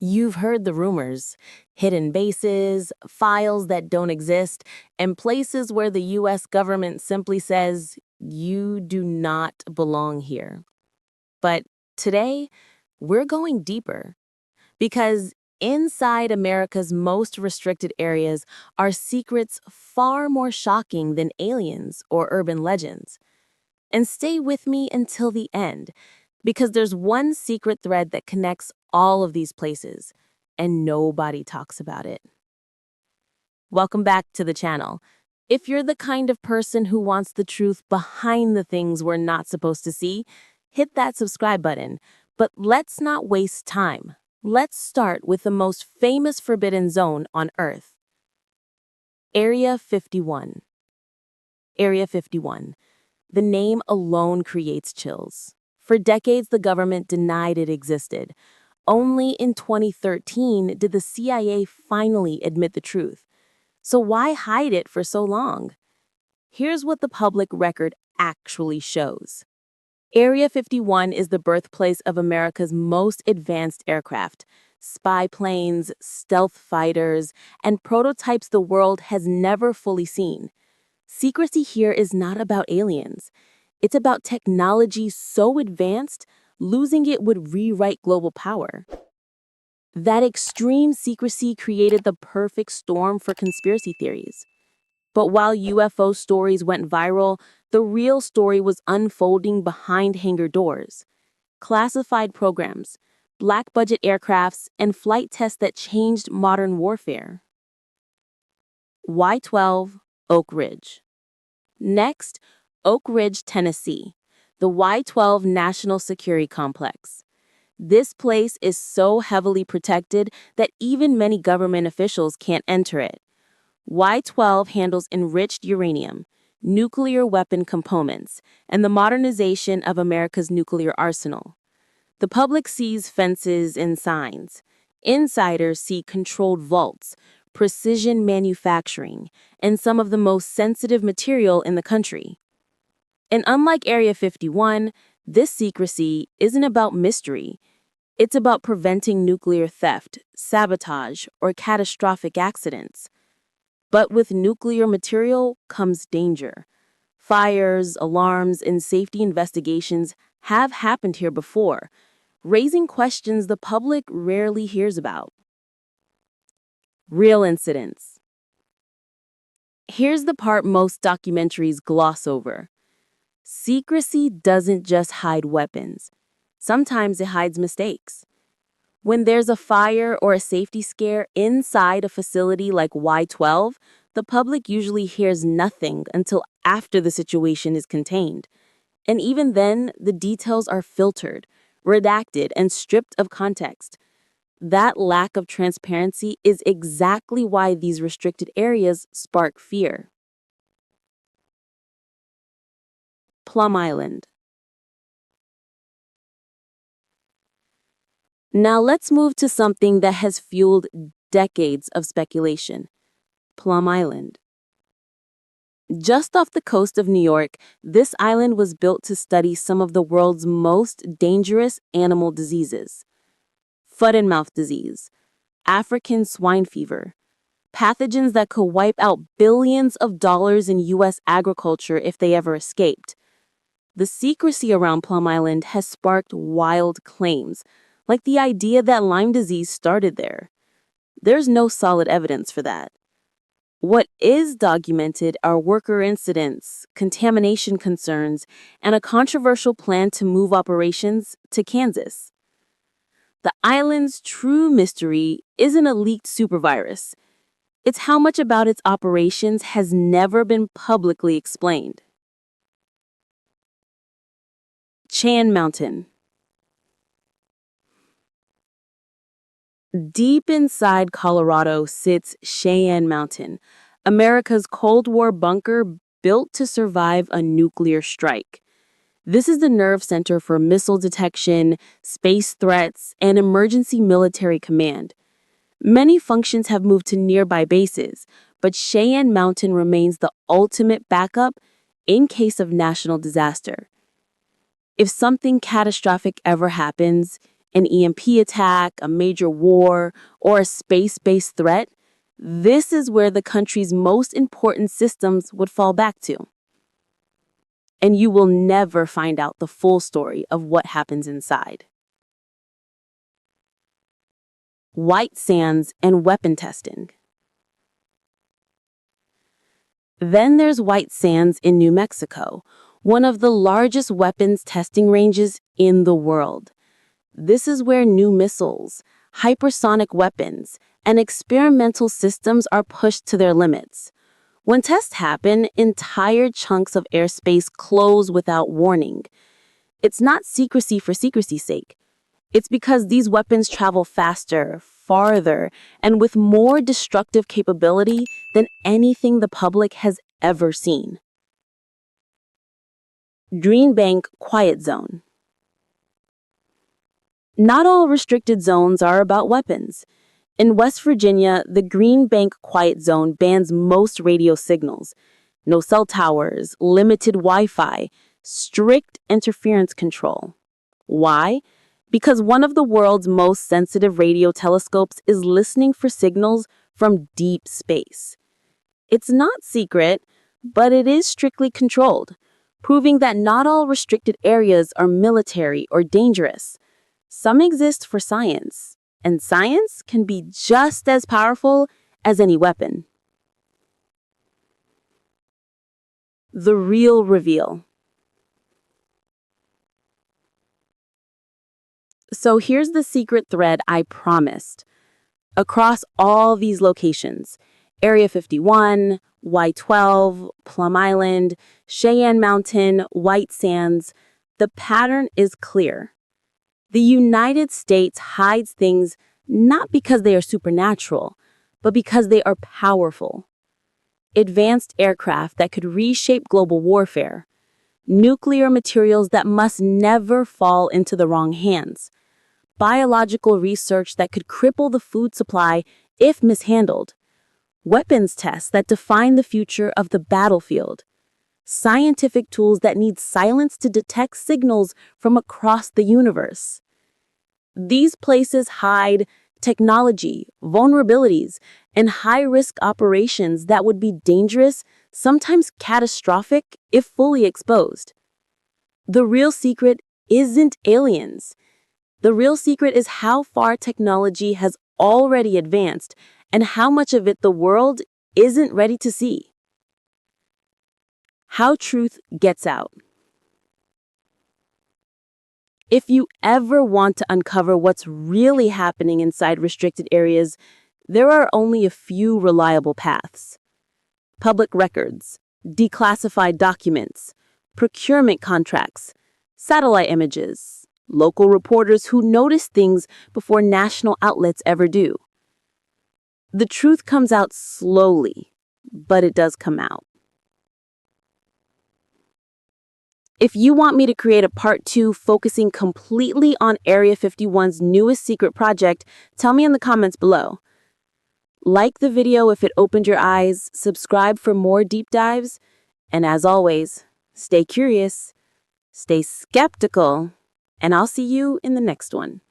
You've heard the rumors: hidden bases, files that don't exist, and places where the US government simply says, you do not belong here. But today, we're going deeper because inside America's most restricted areas are secrets far more shocking than aliens or urban legends. And stay with me until the end, because there's one secret thread that connects all of these places, and nobody talks about it. Welcome back to the channel. If you're the kind of person who wants the truth behind the things we're not supposed to see, hit that subscribe button. But let's not waste time. Let's start with the most famous forbidden zone on Earth. Area 51. Area 51. The name alone creates chills. For decades, the government denied it existed. Only in 2013 did the CIA finally admit the truth. So why hide it for so long? Here's what the public record actually shows. Area 51 is the birthplace of America's most advanced aircraft, spy planes, stealth fighters, and prototypes the world has never fully seen. Secrecy here is not about aliens. It's about technology so advanced, losing it would rewrite global power. That extreme secrecy created the perfect storm for conspiracy theories. But while UFO stories went viral, the real story was unfolding behind hangar doors. Classified programs, black-budget aircrafts, and flight tests that changed modern warfare. Y-12, Oak Ridge. Next, Oak Ridge, Tennessee, the Y-12 National Security Complex. This place is so heavily protected that even many government officials can't enter it. Y-12 handles enriched uranium, nuclear weapon components, and the modernization of America's nuclear arsenal. The public sees fences and signs. Insiders see controlled vaults, precision manufacturing, and some of the most sensitive material in the country. And unlike Area 51, this secrecy isn't about mystery. It's about preventing nuclear theft, sabotage, or catastrophic accidents. But with nuclear material comes danger. Fires, alarms, and safety investigations have happened here before, raising questions the public rarely hears about. Real incidents. Here's the part most documentaries gloss over. Secrecy doesn't just hide weapons. Sometimes it hides mistakes. When there's a fire or a safety scare inside a facility like Y-12, the public usually hears nothing until after the situation is contained. And even then, the details are filtered, redacted, and stripped of context. That lack of transparency is exactly why these restricted areas spark fear. Plum Island. Now let's move to something that has fueled decades of speculation. Plum Island. Just off the coast of New York, this island was built to study some of the world's most dangerous animal diseases. Foot-and-mouth disease, African swine fever, pathogens that could wipe out billions of dollars in U.S. agriculture if they ever escaped. The secrecy around Plum Island has sparked wild claims, like the idea that Lyme disease started there. There's no solid evidence for that. What is documented are worker incidents, contamination concerns, and a controversial plan to move operations to Kansas. The island's true mystery isn't a leaked supervirus. It's how much about its operations has never been publicly explained. Cheyenne Mountain. Deep inside Colorado sits Cheyenne Mountain, America's Cold War bunker built to survive a nuclear strike. This is the nerve center for missile detection, space threats, and emergency military command. Many functions have moved to nearby bases, but Cheyenne Mountain remains the ultimate backup in case of national disaster. If something catastrophic ever happens, An EMP attack, a major war, or a space-based threat, this is where the country's most important systems would fall back to. And you will never find out the full story of what happens inside. White sands and weapon testing. Then there's White Sands in New Mexico, one of the largest weapons testing ranges in the world. This is where new missiles, hypersonic weapons, and experimental systems are pushed to their limits. When tests happen, entire chunks of airspace close without warning. It's not secrecy for secrecy's sake. It's because these weapons travel faster, farther, and with more destructive capability than anything the public has ever seen. Green Bank Quiet Zone. Not all restricted zones are about weapons. In West Virginia, the Green Bank Quiet Zone bans most radio signals. No cell towers, limited Wi-Fi, strict interference control. Why? Because one of the world's most sensitive radio telescopes is listening for signals from deep space. It's not secret, but it is strictly controlled, proving that not all restricted areas are military or dangerous. Some exist for science, and science can be just as powerful as any weapon. The real reveal. So here's the secret thread I promised. Across all these locations, Area 51, Y12, Plum Island, Cheyenne Mountain, White Sands, the pattern is clear. The United States hides things not because they are supernatural, but because they are powerful. Advanced aircraft that could reshape global warfare, nuclear materials that must never fall into the wrong hands, biological research that could cripple the food supply if mishandled, weapons tests that define the future of the battlefield, scientific tools that need silence to detect signals from across the universe. These places hide technology, vulnerabilities, and high-risk operations that would be dangerous, sometimes catastrophic, if fully exposed. The real secret isn't aliens. The real secret is how far technology has already advanced and how much of it the world isn't ready to see. How truth gets out. If you ever want to uncover what's really happening inside restricted areas, there are only a few reliable paths. Public records, declassified documents, procurement contracts, satellite images, local reporters who notice things before national outlets ever do. The truth comes out slowly, but it does come out. If you want me to create a part 2 focusing completely on Area 51's newest secret project, tell me in the comments below. Like the video if it opened your eyes, subscribe for more deep dives, and as always, stay curious, stay skeptical, and I'll see you in the next one.